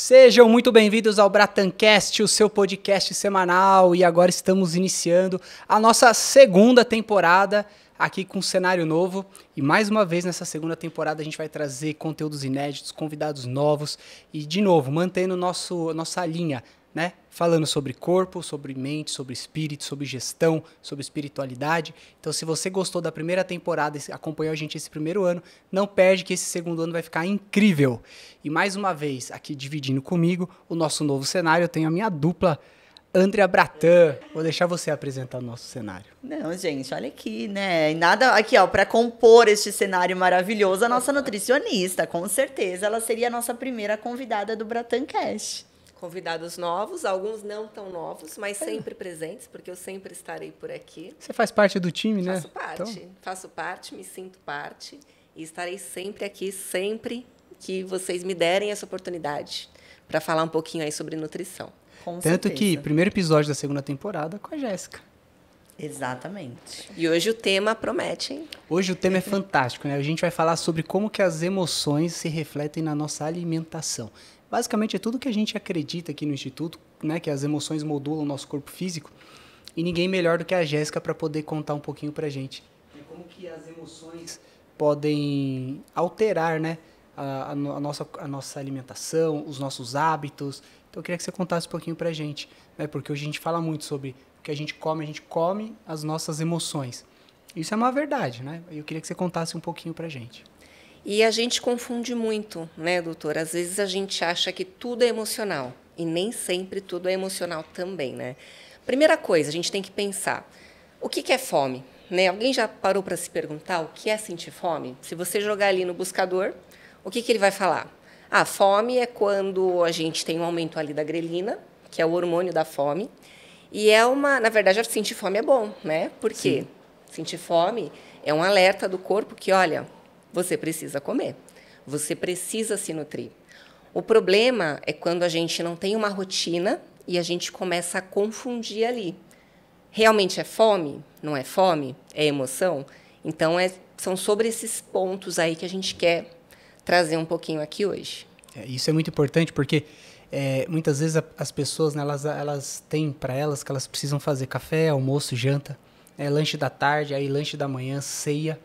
Sejam muito bem-vindos ao Bratancast, o seu podcast semanal, e agora estamos iniciando a nossa segunda temporada aqui com um cenário novo, e mais uma vez nessa segunda temporada a gente vai trazer conteúdos inéditos, convidados novos e de novo mantendo nossa linha, né? Falando sobre corpo, sobre mente, sobre espírito, sobre gestão, sobre espiritualidade. Então, se você gostou da primeira temporada e acompanhou a gente esse primeiro ano, não perde que esse segundo ano vai ficar incrível. E mais uma vez, aqui dividindo comigo o nosso novo cenário, eu tenho a minha dupla, Andrea Bratan. Vou deixar você apresentar o nosso cenário. Não, gente, olha aqui, né? E nada aqui, ó, para compor este cenário maravilhoso, a nossa nutricionista, com certeza, ela seria a nossa primeira convidada do Bratancast. Convidados novos, alguns não tão novos, mas sempre presentes, porque eu sempre estarei por aqui. Você faz parte do time, né? Faço parte, me sinto parte e estarei sempre aqui, sempre que vocês me derem essa oportunidade para falar um pouquinho aí sobre nutrição. Com certeza. Que primeiro episódio da segunda temporada com a Jéssica. Exatamente. E hoje o tema promete, hein? Hoje o tema é fantástico, né? A gente vai falar sobre como que as emoções se refletem na nossa alimentação. Basicamente é tudo que a gente acredita aqui no Instituto, né, que as emoções modulam o nosso corpo físico, e ninguém melhor do que a Jéssica para poder contar um pouquinho pra gente. Como que as emoções podem alterar, né, a nossa alimentação, os nossos hábitos. Então eu queria que você contasse um pouquinho pra gente, né, porque hoje a gente fala muito sobre o que a gente come as nossas emoções. Isso é uma verdade, né? Eu queria que você contasse um pouquinho pra gente. E a gente confunde muito, né, doutor? Às vezes a gente acha que tudo é emocional e nem sempre tudo é emocional também, né? Primeira coisa, a gente tem que pensar, o que é fome? Né? Alguém já parou para se perguntar o que é sentir fome? Se você jogar ali no buscador, o que ele vai falar? Ah, fome é quando a gente tem um aumento ali da grelina, que é o hormônio da fome, e na verdade, sentir fome é bom, né? Por quê? Sentir fome é um alerta do corpo que, olha, você precisa comer, você precisa se nutrir. O problema é quando a gente não tem uma rotina e a gente começa a confundir ali. Realmente é fome? Não é fome? É emoção? Então, são sobre esses pontos aí que a gente quer trazer um pouquinho aqui hoje. Isso é muito importante porque muitas vezes as pessoas, né, elas têm para elas que elas precisam fazer café, almoço, janta, lanche da tarde, aí lanche da manhã, ceia.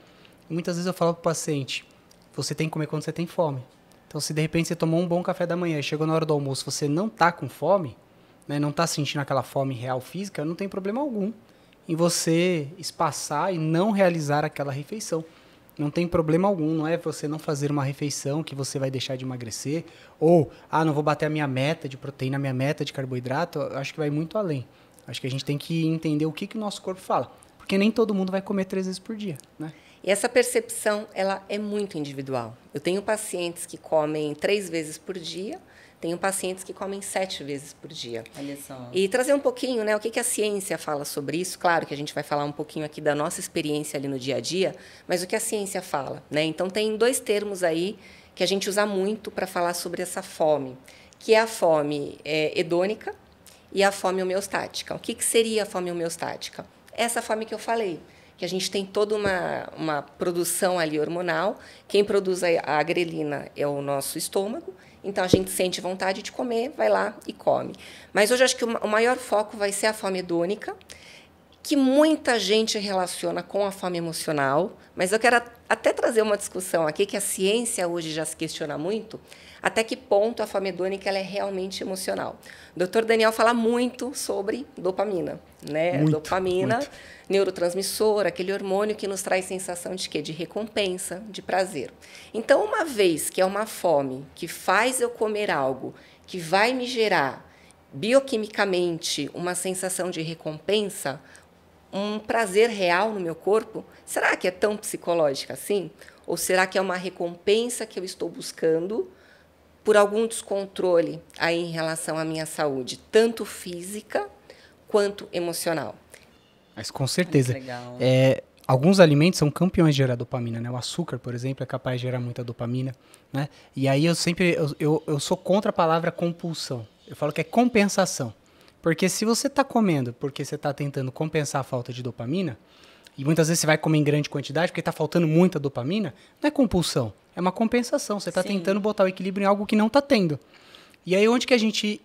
Muitas vezes eu falo para o paciente, você tem que comer quando você tem fome. Então, se de repente você tomou um bom café da manhã e chegou na hora do almoço, você não está com fome, né, não está sentindo aquela fome real física, não tem problema algum em você espaçar e não realizar aquela refeição. Não tem problema algum, não é você não fazer uma refeição que você vai deixar de emagrecer, ou, não vou bater a minha meta de proteína, a minha meta de carboidrato. Eu acho que vai muito além. Acho que a gente tem que entender o que o nosso corpo fala, porque nem todo mundo vai comer 3 vezes por dia, né? E essa percepção, ela é muito individual. Eu tenho pacientes que comem 3 vezes por dia, tenho pacientes que comem 7 vezes por dia. Olha só. E trazer um pouquinho, né, o que a ciência fala sobre isso. Claro que a gente vai falar um pouquinho aqui da nossa experiência ali no dia a dia, mas o que a ciência fala, né? Então, tem 2 termos aí que a gente usa muito para falar sobre essa fome, que é a fome hedônica e a fome homeostática. O que seria a fome homeostática? Essa fome que eu falei, que a gente tem toda uma produção ali hormonal. Quem produz a grelina é o nosso estômago, então a gente sente vontade de comer, vai lá e come. Mas hoje acho que o maior foco vai ser a fome hedônica, que muita gente relaciona com a fome emocional, mas eu quero até trazer uma discussão aqui, que a ciência hoje já se questiona muito, até que ponto a fome hedônica ela é realmente emocional. O Dr. Daniel fala muito sobre dopamina, né? Dopamina, muito. Neurotransmissor, aquele hormônio que nos traz sensação de quê? De recompensa, de prazer. Então, uma vez que é uma fome que faz eu comer algo que vai me gerar bioquimicamente uma sensação de recompensa, um prazer real no meu corpo, será que é tão psicológica assim? Ou será que é uma recompensa que eu estou buscando por algum descontrole aí em relação à minha saúde, tanto física quanto emocional? Mas com certeza. Legal. Alguns alimentos são campeões de gerar dopamina, né? O açúcar, por exemplo, é capaz de gerar muita dopamina, né? E aí eu sou contra a palavra compulsão. Eu falo que é compensação. Porque se você está comendo porque você está tentando compensar a falta de dopamina, e muitas vezes você vai comer em grande quantidade porque está faltando muita dopamina, não é compulsão, é uma compensação. Você está tentando botar o equilíbrio em algo que não está tendo. E aí onde que a gente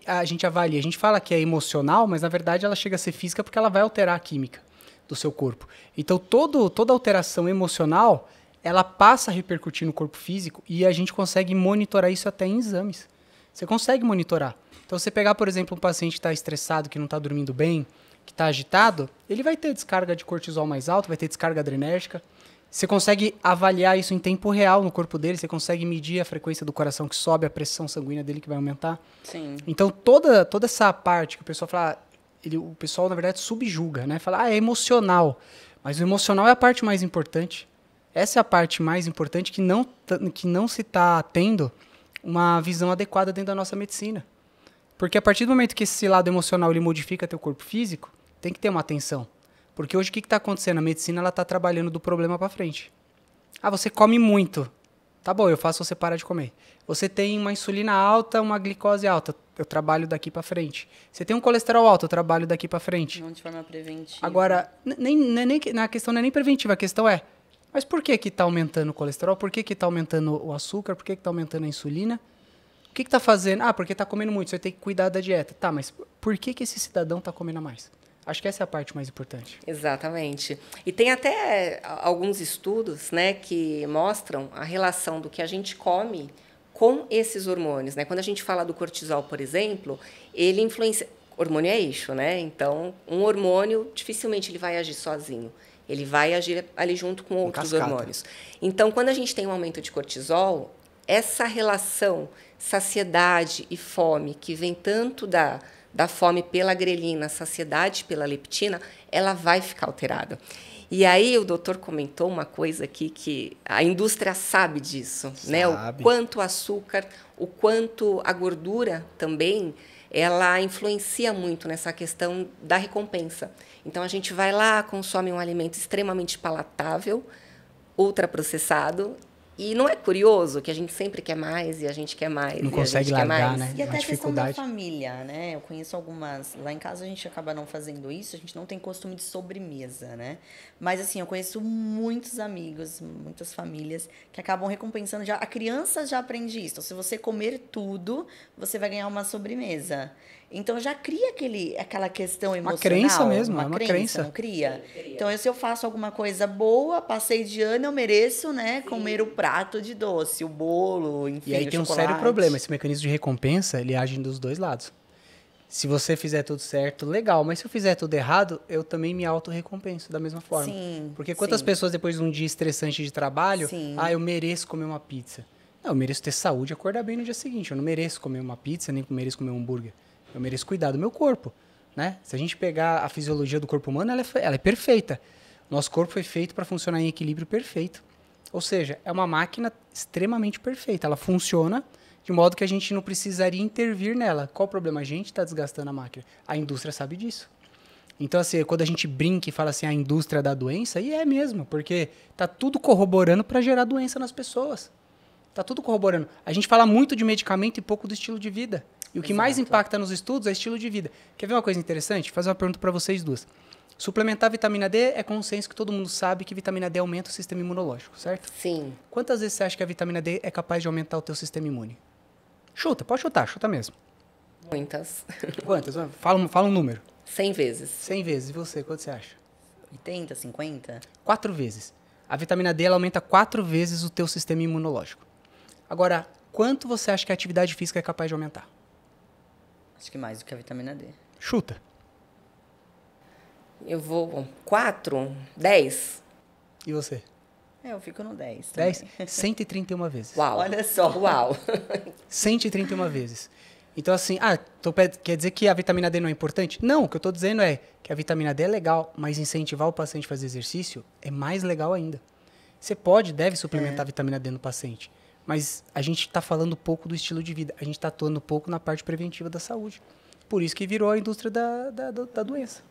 avalia? A gente fala que é emocional, mas na verdade ela chega a ser física porque ela vai alterar a química do seu corpo. Então toda alteração emocional, ela passa a repercutir no corpo físico e a gente consegue monitorar isso até em exames. Você consegue monitorar. Então, você pegar, por exemplo, um paciente que está estressado, que não está dormindo bem, que está agitado, ele vai ter descarga de cortisol mais alta, vai ter descarga adrenérgica. Você consegue avaliar isso em tempo real no corpo dele, você consegue medir a frequência do coração que sobe, a pressão sanguínea dele que vai aumentar. Sim. Então, toda essa parte que o pessoal fala, o pessoal, na verdade, subjuga, né? Fala, é emocional. Mas o emocional é a parte mais importante. Essa é a parte mais importante que não se está tendo uma visão adequada dentro da nossa medicina. Porque a partir do momento que esse lado emocional ele modifica teu corpo físico, tem que ter uma atenção. Porque hoje o que está acontecendo? A medicina ela está trabalhando do problema para frente. Ah, você come muito. Tá bom, eu faço você parar de comer. Você tem uma insulina alta, uma glicose alta. Eu trabalho daqui para frente. Você tem um colesterol alto, eu trabalho daqui para frente. Não de forma preventiva. Agora, a questão não é nem preventiva, a questão é, mas por que está aumentando o colesterol? Por que está aumentando o açúcar? Por que está aumentando a insulina? O que está fazendo? Ah, porque está comendo muito, você tem que cuidar da dieta. Tá, mas por que esse cidadão está comendo a mais? Acho que essa é a parte mais importante. Exatamente. E tem até alguns estudos, né, que mostram a relação do que a gente come com esses hormônios, né? Quando a gente fala do cortisol, por exemplo, ele influencia... Hormônio é eixo, né? Então, um hormônio, dificilmente ele vai agir sozinho. Ele vai agir ali junto com outros hormônios. Então, quando a gente tem um aumento de cortisol, essa relação saciedade e fome, que vem tanto da fome pela grelina, saciedade pela leptina, ela vai ficar alterada. E aí o doutor comentou uma coisa aqui que a indústria sabe disso, né? O quanto o açúcar, o quanto a gordura também, ela influencia muito nessa questão da recompensa. Então, a gente vai lá, consome um alimento extremamente palatável, ultraprocessado, e não é curioso que a gente sempre quer mais e a gente quer mais. Não consegue largar, né? E até a questão da família, né? Eu conheço algumas... Lá em casa a gente acaba não fazendo isso, a gente não tem costume de sobremesa, né? Mas, assim, eu conheço muitos amigos, muitas famílias que acabam recompensando já... A criança já aprende isso. Então, se você comer tudo, você vai ganhar uma sobremesa. Então, já cria aquela questão emocional. Uma crença mesmo, é uma crença. Não cria? Então, se eu faço alguma coisa boa, passei de ano, eu mereço, né, comer o prato de doce, o bolo, enfim, e aí tem um sério problema. Esse mecanismo de recompensa, ele age dos dois lados. Se você fizer tudo certo, legal. Mas se eu fizer tudo errado, eu também me auto-recompenso da mesma forma. Sim, porque quantas pessoas, depois de um dia estressante de trabalho, eu mereço comer uma pizza. Não, eu mereço ter saúde e acordar bem no dia seguinte. Eu não mereço comer uma pizza, nem mereço comer um hambúrguer. Eu mereço cuidar do meu corpo, né? Se a gente pegar a fisiologia do corpo humano, ela é perfeita. Nosso corpo foi feito para funcionar em equilíbrio perfeito. Ou seja, é uma máquina extremamente perfeita. Ela funciona de modo que a gente não precisaria intervir nela. Qual o problema? A gente está desgastando a máquina. A indústria sabe disso. Então, assim, quando a gente brinca e fala assim, a indústria da doença, e é mesmo, porque tá tudo corroborando para gerar doença nas pessoas. Tá tudo corroborando. A gente fala muito de medicamento e pouco do estilo de vida. E o que mais impacta nos estudos é estilo de vida. Quer ver uma coisa interessante? Vou fazer uma pergunta para vocês duas. Suplementar vitamina D é consenso que todo mundo sabe que vitamina D aumenta o sistema imunológico, certo? Sim. Quantas vezes você acha que a vitamina D é capaz de aumentar o teu sistema imune? Chuta, pode chutar, chuta mesmo. Muitas. Quantas? Fala um número. 100 vezes. 100 vezes. E você, quanto você acha? 80, 50? 4 vezes. A vitamina D ela aumenta 4 vezes o teu sistema imunológico. Agora, quanto você acha que a atividade física é capaz de aumentar? Acho que mais do que a vitamina D. Chuta. Eu vou 4, 10. E você? Eu fico no 10. 10? 131 vezes. Uau. Olha só. Uau. 131 vezes. Então, assim, quer dizer que a vitamina D não é importante? Não, o que eu estou dizendo é que a vitamina D é legal, mas incentivar o paciente a fazer exercício é mais legal ainda. Você deve suplementar a vitamina D no paciente, mas a gente está falando pouco do estilo de vida, a gente está atuando pouco na parte preventiva da saúde. Por isso que virou a indústria da doença.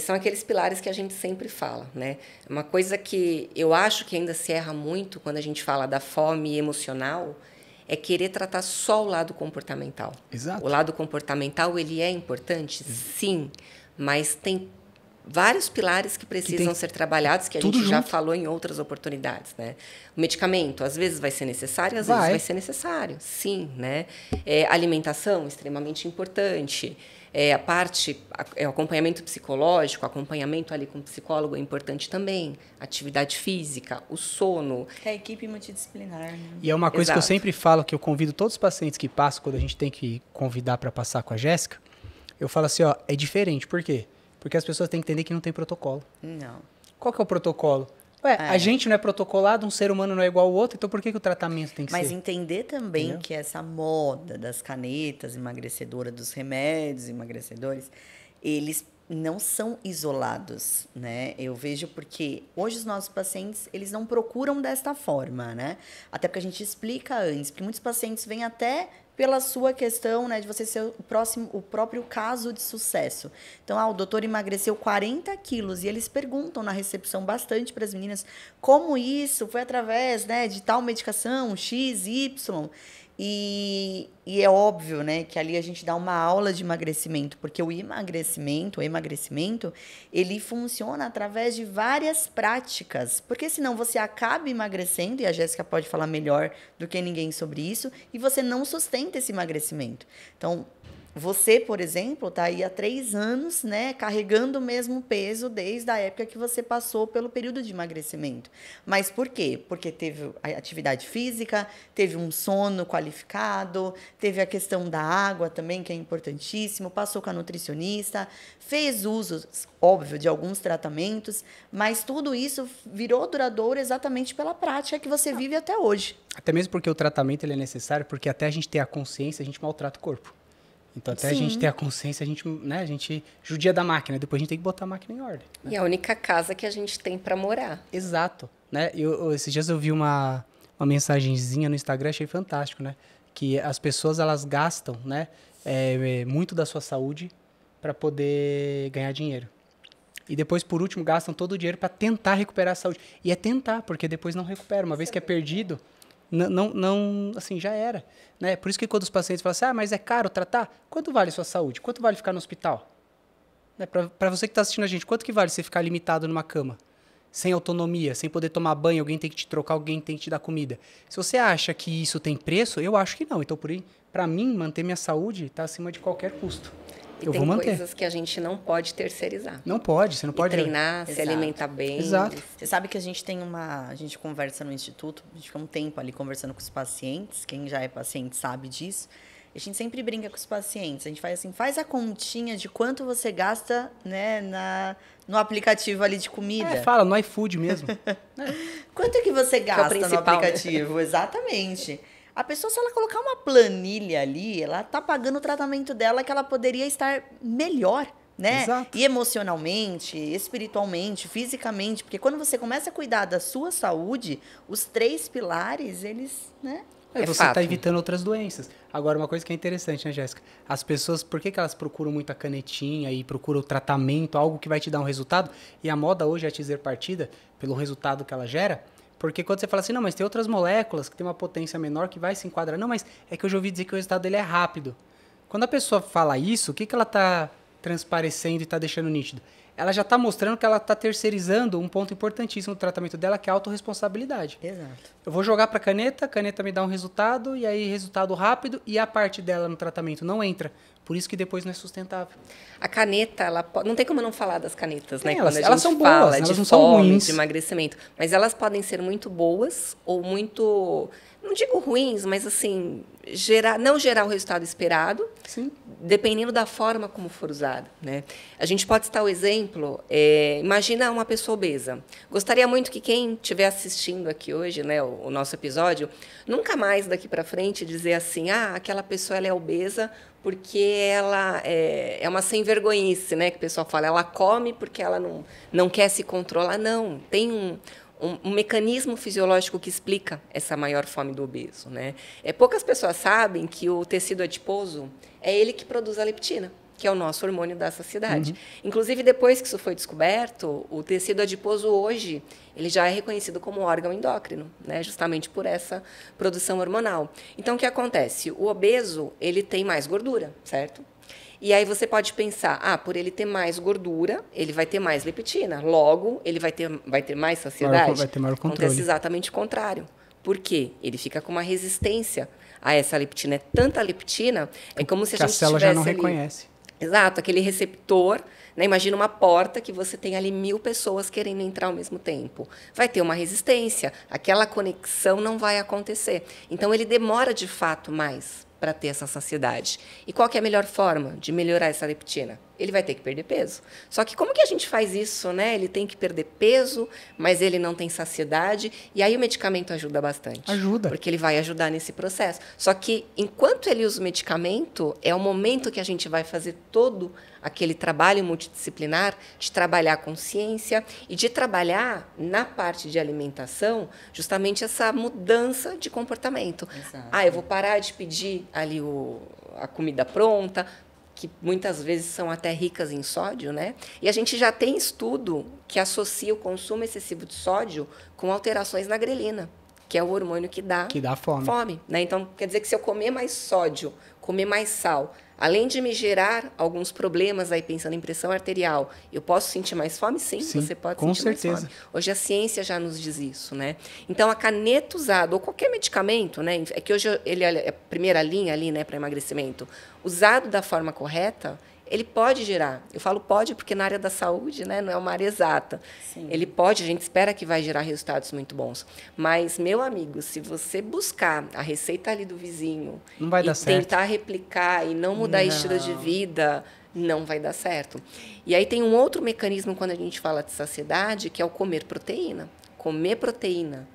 São aqueles pilares que a gente sempre fala, né? Uma coisa que eu acho que ainda se erra muito quando a gente fala da fome emocional é querer tratar só o lado comportamental. Exato. O lado comportamental, ele é importante? Sim, mas tem vários pilares que precisam ser trabalhados, que a gente já falou em outras oportunidades, né? O medicamento, às vezes vai ser necessário, às vezes vai ser necessário, sim, né? Alimentação, extremamente importante. O acompanhamento psicológico, acompanhamento ali com o psicólogo é importante também. Atividade física, o sono. É a equipe multidisciplinar, né? E é uma coisa que eu sempre falo, que eu convido todos os pacientes que passam, quando a gente tem que convidar para passar com a Jéssica, eu falo assim, ó, é diferente. Por quê? Porque as pessoas têm que entender que não tem protocolo. Não. Qual que é o protocolo? A gente não é protocolado, um ser humano não é igual ao outro, então por que o tratamento tem que ser? Mas entender também que essa moda das canetas emagrecedoras, dos remédios emagrecedores, eles não são isolados, né? Eu vejo porque hoje os nossos pacientes, eles não procuram desta forma, né? Até porque a gente explica antes, porque muitos pacientes vêm até pela sua questão, né, de você ser o próprio caso de sucesso. Então, o doutor emagreceu 40 quilos e eles perguntam na recepção bastante para as meninas como isso foi através, né, de tal medicação, X, Y. E é óbvio, né, que ali a gente dá uma aula de emagrecimento, porque o emagrecimento, ele funciona através de várias práticas, porque senão você acaba emagrecendo, e a Jéssica pode falar melhor do que ninguém sobre isso, e você não sustenta esse emagrecimento. Então, você, por exemplo, está aí há 3 anos, né, carregando o mesmo peso desde a época que você passou pelo período de emagrecimento. Mas por quê? Porque teve a atividade física, teve um sono qualificado, teve a questão da água também, que é importantíssimo, passou com a nutricionista, fez uso, óbvio, de alguns tratamentos, mas tudo isso virou duradouro exatamente pela prática que você vive até hoje. Até mesmo porque o tratamento ele é necessário, porque até a gente ter a consciência, a gente maltrata o corpo. Então, até a gente ter a consciência, a gente judia da máquina. Depois a gente tem que botar a máquina em ordem. Né? E é a única casa que a gente tem para morar. Exato. Né? Esses dias eu vi uma mensagenzinha no Instagram, achei fantástico, né? Que as pessoas, elas gastam, né, muito da sua saúde para poder ganhar dinheiro. E depois, por último, gastam todo o dinheiro para tentar recuperar a saúde. E é tentar, porque depois não recupera. Uma vez que é perdido, não, assim, já era. Né? Por isso que quando os pacientes falam assim, mas é caro tratar? Quanto vale a sua saúde? Quanto vale ficar no hospital? Né? Para você que está assistindo a gente, quanto que vale você ficar limitado numa cama? Sem autonomia, sem poder tomar banho, alguém tem que te trocar, alguém tem que te dar comida. Se você acha que isso tem preço, eu acho que não. Então, para mim, manter minha saúde está acima de qualquer custo. E eu vou manter. Tem coisas que a gente não pode terceirizar. Não pode, você não pode. Treinar, se alimentar bem. Exato. Você sabe que a gente conversa no instituto, a gente fica um tempo ali conversando com os pacientes, quem já é paciente sabe disso. A gente sempre brinca com os pacientes, a gente faz assim, faz a continha de quanto você gasta, né, no aplicativo ali de comida. Fala, no iFood mesmo. Quanto é que você gasta no aplicativo? Né? Exatamente. A pessoa, se ela colocar uma planilha ali, ela está pagando o tratamento dela que ela poderia estar melhor, né? Exato. E emocionalmente, espiritualmente, fisicamente. Porque quando você começa a cuidar da sua saúde, os 3 pilares, eles, né? Você está evitando outras doenças. Agora, uma coisa que é interessante, né, Jéssica? As pessoas, por que elas procuram muito a canetinha e procuram o tratamento, algo que vai te dar um resultado? E a moda hoje é te dizer partida pelo resultado que ela gera. Porque quando você fala assim, não, mas tem outras moléculas que tem uma potência menor que vai se enquadrar. Não, mas é que eu já ouvi dizer que o resultado dele é rápido. Quando a pessoa fala isso, o que ela está transparecendo e está deixando nítido? Ela já está mostrando que ela está terceirizando um ponto importantíssimo do tratamento dela, que é a autorresponsabilidade. Exato. Eu vou jogar para a caneta me dá um resultado, e aí resultado rápido, e a parte dela no tratamento não entra. Por isso que depois não é sustentável. A caneta, não tem como não falar das canetas, né? Elas são boas, elas não são ruins. De emagrecimento. Mas elas podem ser muito boas ou muito, não digo ruins, mas assim, não gerar o resultado esperado. Sim. Dependendo da forma como for usada, né? A gente pode citar o exemplo, imagina uma pessoa obesa. Gostaria muito que quem estiver assistindo aqui hoje, né, o nosso episódio, nunca mais daqui para frente dizer assim, aquela pessoa ela é obesa porque ela é uma sem-vergonhice, né? Que o pessoal fala, ela come porque ela não quer se controlar. Não, tem um mecanismo fisiológico que explica essa maior fome do obeso, né? Poucas pessoas sabem que o tecido adiposo é ele que produz a leptina, que é o nosso hormônio da saciedade. Inclusive, depois que isso foi descoberto, o tecido adiposo hoje ele já é reconhecido como órgão endócrino, né? Justamente por essa produção hormonal. Então, o que acontece? O obeso ele tem mais gordura, certo? E aí você pode pensar, por ele ter mais gordura, ele vai ter mais leptina. Logo, ele vai ter mais saciedade. Vai ter maior controle. Acontece exatamente o contrário. Por quê? Ele fica com uma resistência a essa leptina. É tanta leptina, é como se a gente tivesse a célula já não ali, reconhece. Exato, aquele receptor, né? Imagina uma porta que você tem ali 1000 pessoas querendo entrar ao mesmo tempo. Vai ter uma resistência, aquela conexão não vai acontecer. Então, ele demora, de fato, mais para ter essa saciedade. E qual que é a melhor forma de melhorar essa leptina? Ele vai ter que perder peso. Só que como que a gente faz isso, né? Ele tem que perder peso, mas ele não tem saciedade. E aí o medicamento ajuda bastante. Ajuda. Porque ele vai ajudar nesse processo. Só que enquanto ele usa o medicamento, é o momento que a gente vai fazer todo aquele trabalho multidisciplinar de trabalhar a consciência e de trabalhar na parte de alimentação justamente essa mudança de comportamento. Exato. Eu vou parar de pedir ali a comida pronta, que muitas vezes são até ricas em sódio, né? E a gente já tem estudo que associa o consumo excessivo de sódio com alterações na grelina, que é o hormônio que dá fome, né? Então, quer dizer que se eu comer mais sódio, comer mais sal, além de me gerar alguns problemas aí pensando em pressão arterial, eu posso sentir mais fome? Sim, você pode sentir mais fome. Hoje a ciência já nos diz isso, né? Então a caneta usada ou qualquer medicamento, né? É que hoje ele é a primeira linha ali, né, para emagrecimento, usado da forma correta, ele pode gerar. Eu falo pode porque na área da saúde, né, não é uma área exata. Sim. Ele pode, a gente espera que vai gerar resultados muito bons. Mas, meu amigo, se você buscar a receita ali do vizinho não vai dar certo. Tentar replicar e não mudar estilo de vida, não vai dar certo. E aí tem um outro mecanismo quando a gente fala de saciedade, que é o comer proteína. Comer proteína.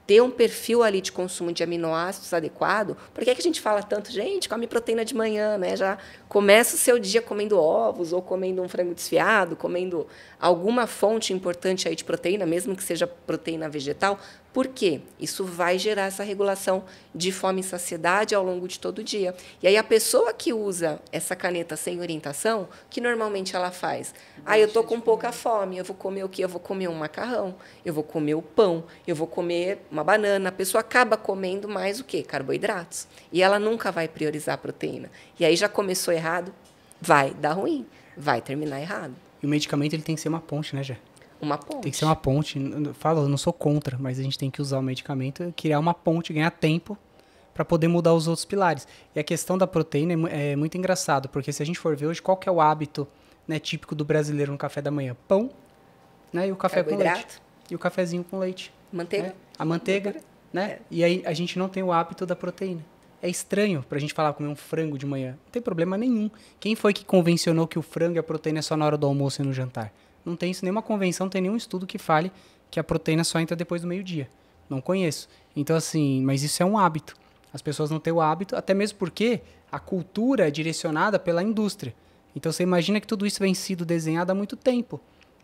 Ter um perfil ali de consumo de aminoácidos adequado. Por que a gente fala tanto, gente, come proteína de manhã, né? Já começa o seu dia comendo ovos, ou comendo um frango desfiado, comendo alguma fonte importante aí de proteína, mesmo que seja proteína vegetal. Por quê? Isso vai gerar essa regulação de fome e saciedade ao longo de todo o dia. E aí a pessoa que usa essa caneta sem orientação, o que normalmente ela faz? Eu estou com pouca fome, eu vou comer o quê? Eu vou comer um macarrão, eu vou comer o pão, eu vou comer uma banana. A pessoa acaba comendo mais o quê? Carboidratos. E ela nunca vai priorizar a proteína. E aí já começou errado, vai dar ruim, vai terminar errado. E o medicamento ele tem que ser uma ponte, né, Gé? Uma ponte. Tem que ser uma ponte. Eu não sou contra, mas a gente tem que usar o medicamento, criar uma ponte, ganhar tempo para poder mudar os outros pilares. E a questão da proteína é muito engraçado, porque se a gente for ver hoje, qual que é o hábito, né, típico do brasileiro no café da manhã? Pão, né, e o café com leite. E o cafezinho com leite. Manteiga. Né? A manteiga, né? E aí a gente não tem o hábito da proteína. É estranho pra gente falar comer um frango de manhã. Não tem problema nenhum. Quem foi que convencionou que o frango e a proteína é só na hora do almoço e no jantar? Não tem isso, nenhuma convenção, não tem nenhum estudo que fale que a proteína só entra depois do meio-dia. Não conheço. Então, assim, mas isso é um hábito. As pessoas não têm o hábito, até mesmo porque a cultura é direcionada pela indústria. Então, você imagina que tudo isso vem sido desenhado há muito tempo.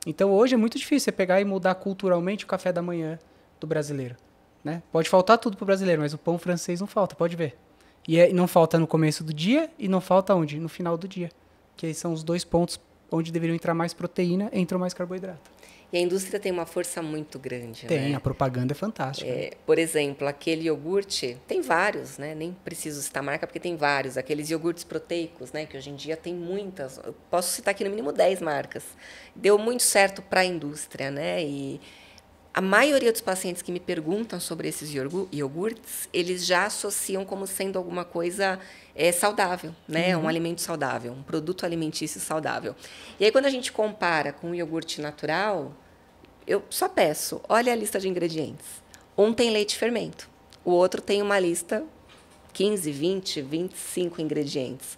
Então, hoje é muito difícil você pegar e mudar culturalmente o café da manhã do brasileiro. Né? Pode faltar tudo pro brasileiro, mas o pão francês não falta, pode ver. E não falta no começo do dia e não falta onde? No final do dia. Que são os dois pontos onde deveriam entrar mais proteína, entram mais carboidrato. E a indústria tem uma força muito grande, Tem, né? A propaganda é fantástica. Por exemplo, aquele iogurte, tem vários, né? Nem preciso citar a marca porque tem vários. Aqueles iogurtes proteicos, né? Que hoje em dia tem muitas. Eu posso citar aqui no mínimo 10 marcas. Deu muito certo para a indústria, né? E a maioria dos pacientes que me perguntam sobre esses iogurtes, eles já associam como sendo alguma coisa saudável, né? Um alimento saudável, um produto alimentício saudável. E aí, quando a gente compara com o iogurte natural, eu só peço, olha a lista de ingredientes. Um tem leite e fermento, o outro tem uma lista 15, 20, 25 ingredientes.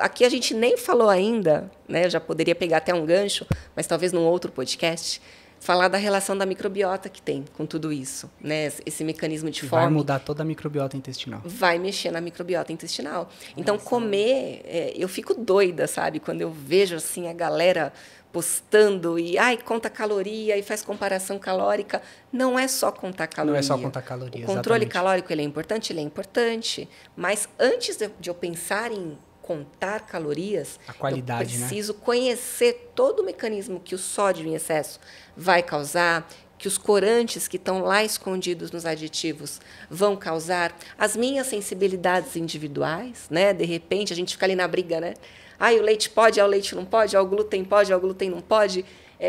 Aqui a gente nem falou ainda, né? Eu já poderia pegar até um gancho, mas talvez num outro podcast, falar da relação da microbiota que tem com tudo isso, né? Esse mecanismo de fome. Vai mudar toda a microbiota intestinal. Vai mexer na microbiota intestinal. Então, comer, eu fico doida, sabe? Quando eu vejo assim a galera postando e conta caloria e faz comparação calórica. Não é só contar caloria. Não é só contar caloria, o controle exatamente. calórico ele é importante? Ele é importante. Mas antes de eu pensar em contar calorias, a qualidade, eu preciso conhecer todo o mecanismo que o sódio em excesso vai causar, que os corantes que estão lá escondidos nos aditivos vão causar, as minhas sensibilidades individuais, né? De repente, a gente fica ali na briga, né? Ah, o leite pode, o leite não pode, o glúten pode, o glúten não pode.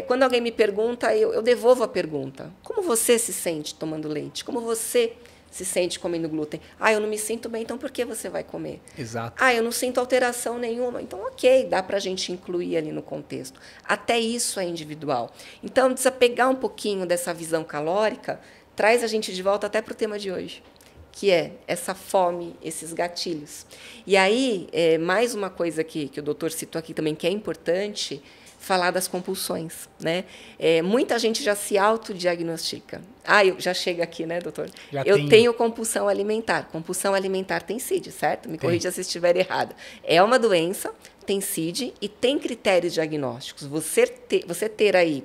Quando alguém me pergunta, eu devolvo a pergunta. Como você se sente tomando leite? Como você se sente comendo glúten? Ah, eu não me sinto bem, então por que você vai comer? Exato. Ah, eu não sinto alteração nenhuma. Então, ok, dá para a gente incluir ali no contexto. Até isso é individual. Então, desapegar um pouquinho dessa visão calórica traz a gente de volta até para o tema de hoje, que é essa fome, esses gatilhos. E aí, mais uma coisa que o doutor citou aqui também, que é importante, falar das compulsões, né? Muita gente já se autodiagnostica. Já chega aqui, né, doutor? Eu tenho compulsão alimentar. Compulsão alimentar tem CID, certo? Me corrija se estiver errado. É uma doença, tem CID e tem critérios diagnósticos. Você ter aí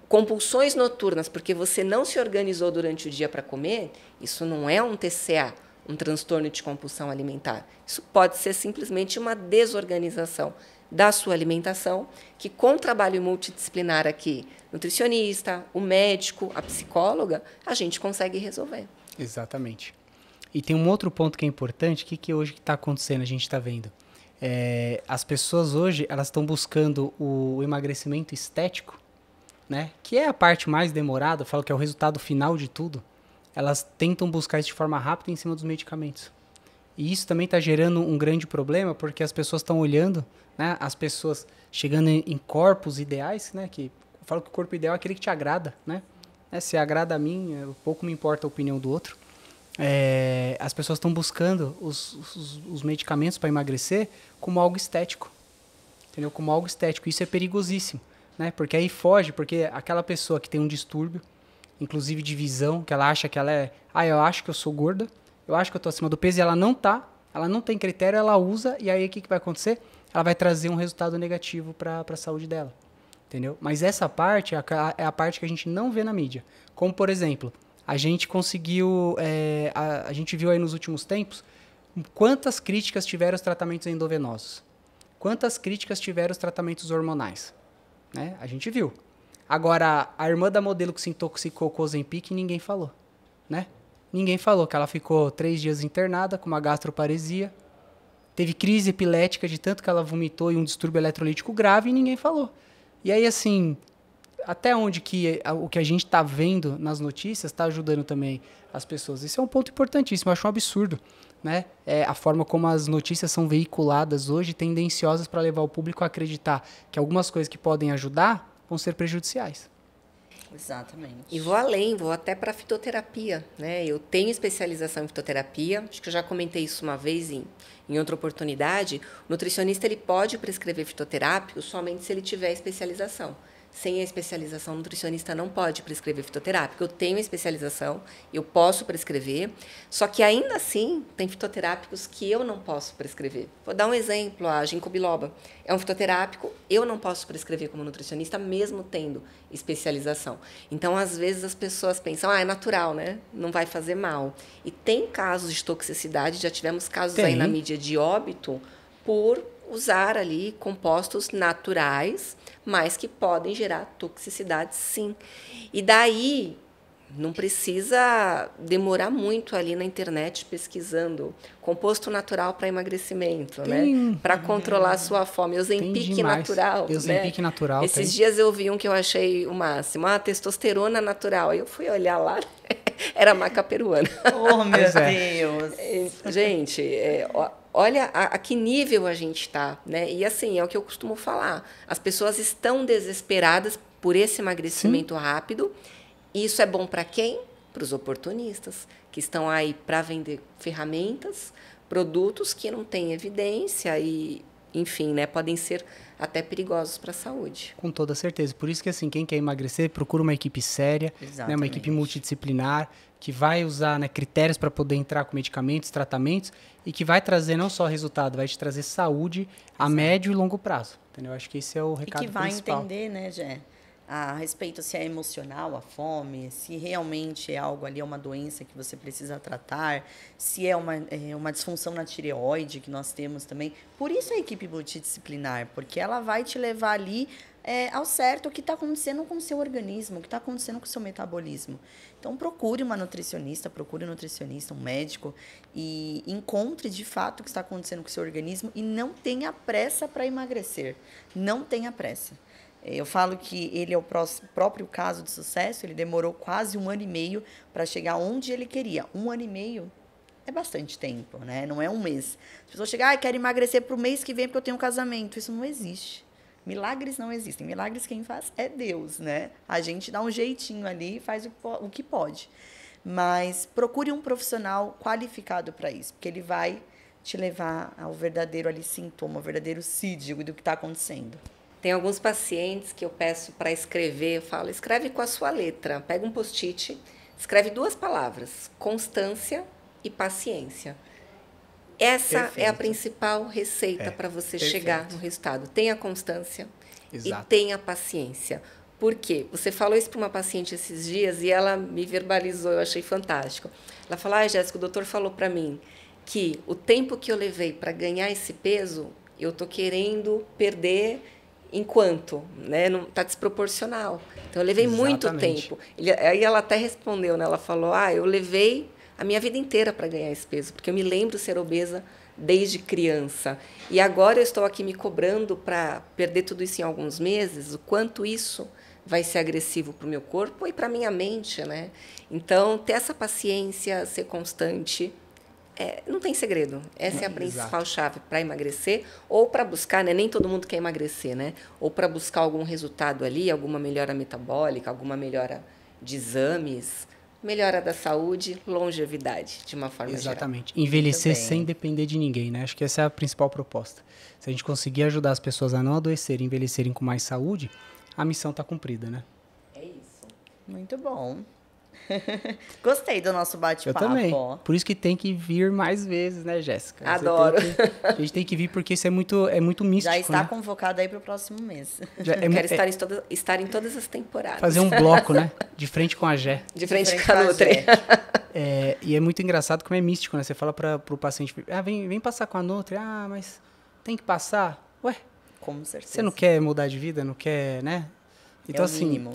compulsões noturnas porque você não se organizou durante o dia para comer, isso não é um TCA, um transtorno de compulsão alimentar. Isso pode ser simplesmente uma desorganização da sua alimentação, que com trabalho multidisciplinar aqui, nutricionista, o médico, a psicóloga, a gente consegue resolver. Exatamente. E tem um outro ponto que é importante, que hoje está acontecendo, a gente está vendo. As pessoas hoje, elas estão buscando o emagrecimento estético, né? Que é a parte mais demorada, eu falo que é o resultado final de tudo. Elas tentam buscar isso de forma rápida em cima dos medicamentos. E isso também está gerando um grande problema, porque as pessoas estão olhando, né, as pessoas chegando em corpos ideais, né, que eu falo que o corpo ideal é aquele que te agrada, né? Se agrada a mim, pouco me importa a opinião do outro. As pessoas estão buscando os medicamentos para emagrecer como algo estético, entendeu? Como algo estético. Isso é perigosíssimo, né? Porque aí foge, porque aquela pessoa que tem um distúrbio, inclusive de visão, que ela acha que ela eu acho que eu sou gorda, eu acho que eu estou acima do peso, e ela não tem critério, ela usa, e aí o que vai acontecer? Ela vai trazer um resultado negativo para a saúde dela, entendeu? Mas essa parte é a parte que a gente não vê na mídia. Como, por exemplo, a gente conseguiu, a gente viu aí nos últimos tempos, quantas críticas tiveram os tratamentos endovenosos, quantas críticas tiveram os tratamentos hormonais, né? A gente viu. Agora, a irmã da modelo que se intoxicou com o Ozempic, ninguém falou, né? Ninguém falou que ela ficou 3 dias internada com uma gastroparesia, teve crise epilética de tanto que ela vomitou e um distúrbio eletrolítico grave e ninguém falou. E aí, assim, até onde o que a gente está vendo nas notícias está ajudando também as pessoas? Isso é um ponto importantíssimo, eu acho um absurdo, né? A forma como as notícias são veiculadas hoje, tendenciosas para levar o público a acreditar que algumas coisas que podem ajudar vão ser prejudiciais. Exatamente. E vou além, vou até para a fitoterapia, né? Eu tenho especialização em fitoterapia, acho que eu já comentei isso uma vez em outra oportunidade. O nutricionista ele pode prescrever fitoterápico somente se ele tiver especialização. Sem a especialização, o nutricionista não pode prescrever fitoterápico. Eu tenho especialização, eu posso prescrever, só que ainda assim tem fitoterápicos que eu não posso prescrever. Vou dar um exemplo, a ginkgo biloba. É um fitoterápico, eu não posso prescrever como nutricionista, mesmo tendo especialização. Então, às vezes, as pessoas pensam, é natural, né? Não vai fazer mal. E tem casos de toxicidade, já tivemos casos aí na mídia de óbito por usar ali compostos naturais, mas que podem gerar toxicidade, sim. E daí não precisa demorar muito ali na internet pesquisando composto natural para emagrecimento, né? Para controlar a sua fome. Ozempic natural. Ozempic natural. Esses dias eu vi um que eu achei o máximo, testosterona natural. Aí eu fui olhar lá, era maca peruana. Oh, meu Deus! Gente, olha a que nível a gente está, né? E assim, é o que eu costumo falar. As pessoas estão desesperadas por esse emagrecimento rápido. E isso é bom para quem? Para os oportunistas, que estão aí para vender ferramentas, produtos que não têm evidência e, enfim, né, podem ser até perigosos para a saúde. Com toda certeza. Por isso que, assim, quem quer emagrecer, procura uma equipe séria, né, uma equipe multidisciplinar, que vai usar, né, critérios para poder entrar com medicamentos, tratamentos, e que vai trazer não só resultado, vai te trazer saúde a médio e longo prazo. Entendeu? Acho que esse é o recado principal. E que vai entender, né, Gé? A respeito se é emocional a fome, se realmente é algo ali, é uma doença que você precisa tratar, se é uma disfunção na tireoide que nós temos também. Por isso a equipe multidisciplinar, porque ela vai te levar ali ao certo o que está acontecendo com o seu organismo, o que está acontecendo com o seu metabolismo. Então, procure uma nutricionista, procure um nutricionista, um médico, e encontre de fato o que está acontecendo com o seu organismo e não tenha pressa para emagrecer. Não tenha pressa. Eu falo que ele é o próprio caso de sucesso, ele demorou quase 1 ano e meio para chegar onde ele queria. 1 ano e meio é bastante tempo, né? Não é um mês. As pessoas chegam, quero emagrecer para o mês que vem porque eu tenho um casamento. Isso não existe. Milagres não existem. Milagres quem faz é Deus, né? A gente dá um jeitinho ali e faz o que pode. Mas procure um profissional qualificado para isso, porque ele vai te levar ao verdadeiro ali sintoma, ao verdadeiro CID do que está acontecendo. Tem alguns pacientes que eu peço para escrever, eu falo, escreve com a sua letra, pega um post-it, escreve 2 palavras, constância e paciência. Essa Perfeito. é a principal receita para você perfeito. chegar no resultado. Tenha constância Exato. e tenha paciência. Por quê? Você falou isso para uma paciente esses dias e ela me verbalizou, eu achei fantástico. Ela falou, Jéssica, o doutor falou para mim que o tempo que eu levei para ganhar esse peso, eu estou querendo perder enquanto, né? Não está desproporcional. Então, eu levei muito tempo. Aí ela até respondeu, né? Ela falou, eu levei a minha vida inteira para ganhar esse peso, porque eu me lembro de ser obesa desde criança. E agora eu estou aqui me cobrando para perder tudo isso em alguns meses, o quanto isso vai ser agressivo para o meu corpo e para a minha mente, né? Então, ter essa paciência, ser constante, não tem segredo. Essa é a principal chave para emagrecer ou para buscar, né? Nem todo mundo quer emagrecer, né? Ou para buscar algum resultado ali, alguma melhora metabólica, alguma melhora de exames, melhora da saúde, longevidade, de uma forma geral. Exatamente. Envelhecer sem depender de ninguém, né? Acho que essa é a principal proposta. Se a gente conseguir ajudar as pessoas a não adoecerem, envelhecerem com mais saúde, a missão está cumprida, né? É isso. Muito bom. Gostei do nosso bate-papo. Eu também. Por isso que tem que vir mais vezes, né, Jéssica? Adoro. A gente tem que vir porque isso é muito místico, já está né? convocado aí para o próximo mês. Quero estar em todas as temporadas. Fazer um bloco, né? De frente com a Gé. De frente com a Nutri. E é muito engraçado como é místico, né? Você fala para o paciente, vem passar com a Nutri. Mas tem que passar. Ué, com certeza. Você não quer mudar de vida? Não quer, né? Então,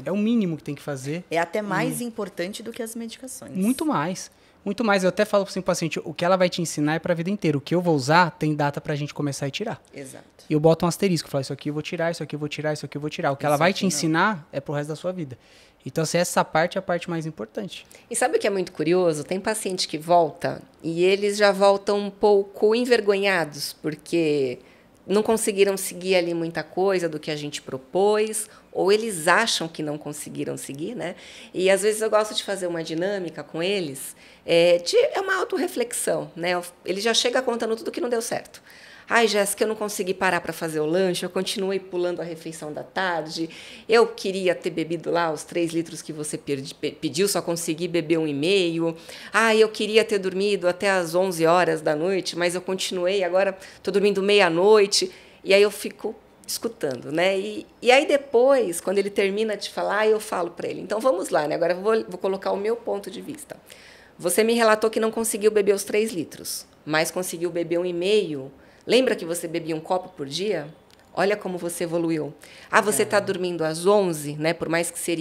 é o mínimo que tem que fazer. É até mais importante do que as medicações. Muito mais. Muito mais. Eu até falo para o paciente, o que ela vai te ensinar é para a vida inteira. O que eu vou usar tem data para a gente começar a tirar. Exato. E eu boto um asterisco. Eu falo, isso aqui eu vou tirar, isso aqui eu vou tirar, isso aqui eu vou tirar. O que ela vai te ensinar é pro resto da sua vida. Então, essa parte é a parte mais importante. E sabe o que é muito curioso? Tem paciente que volta e eles já voltam um pouco envergonhados, porque não conseguiram seguir ali muita coisa do que a gente propôs, ou eles acham que não conseguiram seguir, né? E, às vezes, eu gosto de fazer uma dinâmica com eles, é uma autorreflexão, né? Ele já chega contando tudo que não deu certo. Jéssica, eu não consegui parar para fazer o lanche, eu continuei pulando a refeição da tarde, eu queria ter bebido lá os 3 litros que você pediu, só consegui beber 1,5. Eu queria ter dormido até as 11 horas da noite, mas eu continuei, agora estou dormindo meia-noite. E aí eu fico escutando, né? E aí depois, quando ele termina de falar, eu falo para ele, então vamos lá, né? Agora eu vou colocar o meu ponto de vista. Você me relatou que não conseguiu beber os 3 litros, mas conseguiu beber 1,5. Lembra que você bebia 1 copo por dia? Olha como você evoluiu. Você está dormindo às 11, né? Por mais que você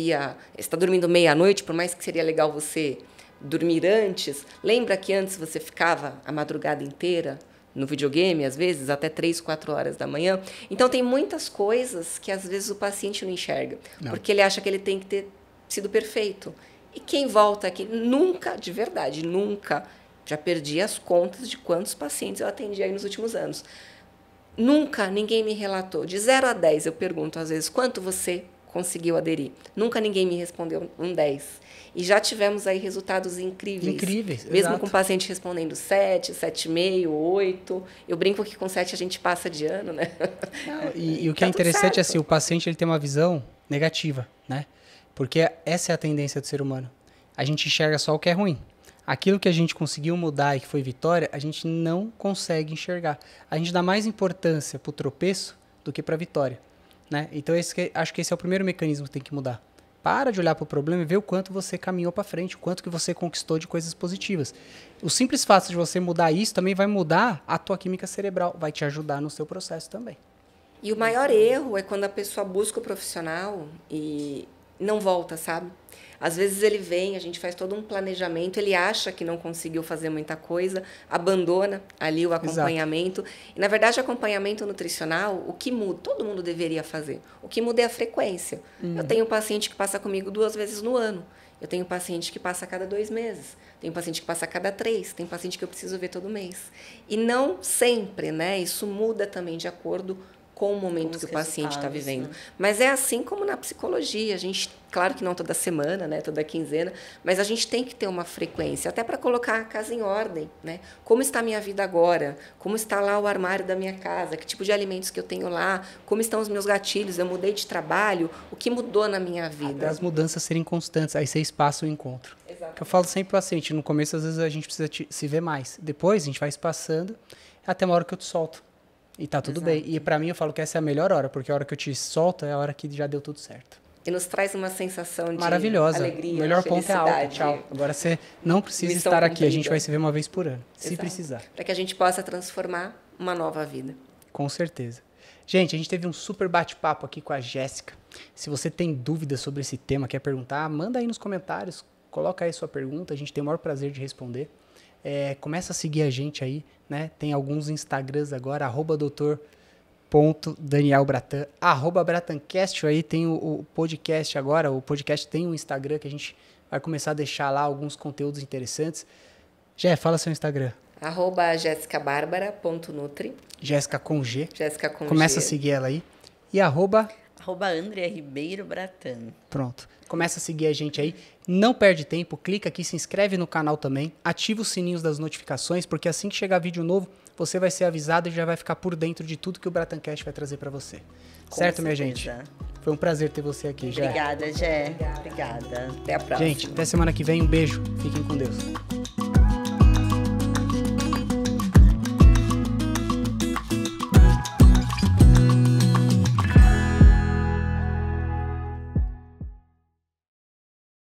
está dormindo meia-noite, por mais que seria legal você dormir antes. Lembra que antes você ficava a madrugada inteira no videogame, às vezes, até 3, 4 horas da manhã? Então, tem muitas coisas que, às vezes, o paciente não enxerga. Porque ele acha que ele tem que ter sido perfeito. E quem volta aqui, nunca, de verdade, nunca... Já perdi as contas de quantos pacientes eu atendi aí nos últimos anos. Nunca ninguém me relatou. De 0 a 10, eu pergunto às vezes, quanto você conseguiu aderir? Nunca ninguém me respondeu um 10. E já tivemos aí resultados incríveis. Incríveis, mesmo exato. com paciente respondendo 7, 7,5, 8. Eu brinco que com 7 a gente passa de ano, né? E o que é interessante é assim, o paciente ele tem uma visão negativa, né? Porque essa é a tendência do ser humano. A gente enxerga só o que é ruim. Aquilo que a gente conseguiu mudar e que foi vitória, a gente não consegue enxergar. A gente dá mais importância para o tropeço do que para a vitória, né? Então, acho que esse é o primeiro mecanismo que tem que mudar. Para de olhar para o problema e ver o quanto você caminhou para frente, o quanto que você conquistou de coisas positivas. O simples fato de você mudar isso também vai mudar a tua química cerebral, vai te ajudar no seu processo também. E o maior erro é quando a pessoa busca o profissional e não volta, sabe? Às vezes ele vem, a gente faz todo um planejamento, ele acha que não conseguiu fazer muita coisa, abandona ali o acompanhamento. Exato. E, na verdade, o acompanhamento nutricional, o que muda? Todo mundo deveria fazer. O que muda é a frequência. Eu tenho um paciente que passa comigo 2 vezes no ano. Eu tenho paciente que passa a cada 2 meses. Tenho paciente que passa a cada 3. Tem paciente que eu preciso ver todo mês. E não sempre, né? Isso muda também de acordo com o momento que o paciente está vivendo. Né? Mas é assim como na psicologia. A gente, claro que não toda semana, né, toda quinzena, mas a gente tem que ter uma frequência, até para colocar a casa em ordem. Né? Como está a minha vida agora? Como está lá o armário da minha casa? Que tipo de alimentos que eu tenho lá? Como estão os meus gatilhos? Eu mudei de trabalho? O que mudou na minha vida? Até as mudanças serem constantes, aí você espaça o encontro. Exatamente. Eu falo sempre para o paciente, no começo às vezes a gente precisa se ver mais. Depois a gente vai espaçando até uma hora que eu te solto. E tá tudo bem. E pra mim eu falo que essa é a melhor hora, porque a hora que eu te solto é a hora que já deu tudo certo. E nos traz uma sensação de maravilhosa. Alegria, o melhor ponto é alto. Tchau. Agora você não precisa estar aqui, a gente vai se ver uma vez por ano, se precisar. Para que a gente possa transformar uma nova vida. Com certeza. Gente, a gente teve um super bate-papo aqui com a Jéssica. Se você tem dúvidas sobre esse tema, quer perguntar, manda aí nos comentários, coloca aí sua pergunta, a gente tem o maior prazer de responder. Começa a seguir a gente aí, né? Tem alguns Instagrams agora, @doutor.danielbratan, @bratancast, aí tem o podcast agora, o podcast tem um Instagram que a gente vai começar a deixar lá alguns conteúdos interessantes. Jé, fala seu Instagram. @jessicabarbara.nutri. Jéssica com G. Jéssica com Começa G. a seguir ela aí. E Andrea Ribeiro Bratan. Pronto. Começa a seguir a gente aí. Não perde tempo, clica aqui, se inscreve no canal também, ativa os sininhos das notificações, porque assim que chegar vídeo novo, você vai ser avisado e já vai ficar por dentro de tudo que o Bratancast vai trazer para você. Certo, minha gente? Foi um prazer ter você aqui, Jé. Obrigada, Jé. Obrigada. Até a próxima. Gente, até semana que vem. Um beijo. Fiquem com Deus.